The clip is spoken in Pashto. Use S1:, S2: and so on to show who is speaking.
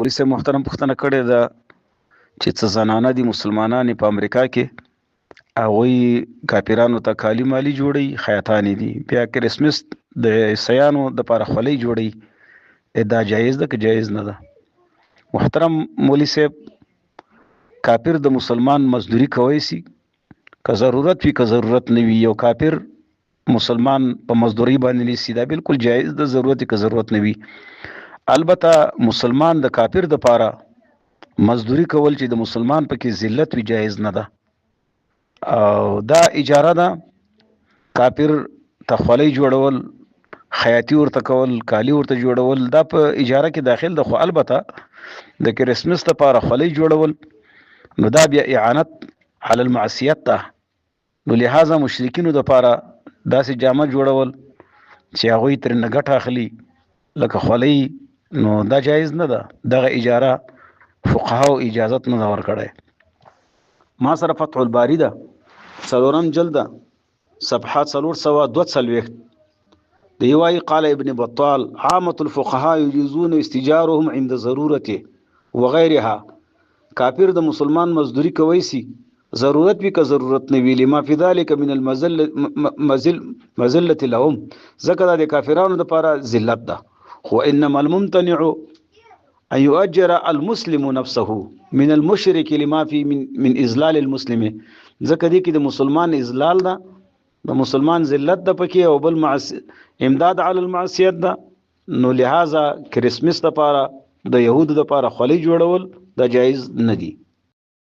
S1: پولیس محترم پوښتنه کړې ده چې څه زنانه دي مسلمانانې په امریکا کې هغوی کافرانو ته کالي مالي جوړي خیاطانې دي، بیا کرسمس د عیسیانو دپاره خولۍ جوړي. دا جایز ده که جایز نه ده؟ محترم مولوي صاحب، کافر د مسلمان مزدوري کوي سي، که ضرورت وي که ضرورت نه وي. یو کافر مسلمان په مزدوري باندې نیسي، دا بالکل جایز ده، ضرورت که ضرورت نه وي. البته مسلمان د کافر د پاره مزدوري کول چې د مسلمان پکې ذلت وي جایز نه ده. او دا اجاره ده، کافر ته خولۍ جوړول، خیاطي ورته کول، کالی ورته جوړول، دا په اجاره کې داخل ده. خو البته د کرسمس لپاره خولۍ جوړول نو دا بیا اعانت علی المعصیت ده. نو لہذا مشرکینو دپاره داسې جامه جوړول چې هغوی ترېنه ګټه اخلي لکه خولۍ، نو دا جایز نه ده. دغه اجاره فقهاو اجازت نه ده ورکړی. ما سره فتح الباری ده 4م جلده صفحه 442 دی وایي قال ابن بطال عامة الفقهاء يجوزون استجارهم عند ضرورته وغيرها. کافر د مسلمان مزدوری کوي سي، ضرورت وي که ضرورت نه وي، لما في ذلك من المذلة لهم، ځکه دا د کافرانو دپاره ذلت ده. خو انما الممتنع ان يؤجر المسلم نفسه من المشرك لما في من اذلال المسلم، ځکه دی کې د مسلمان اذلال ده، د مسلمان ذلت ده پکې، او بل امداد علی المعصیت ده. نو لہذا کرسمس دپاره د یهودو دپاره خولۍ جوړول دا جایز نه دي.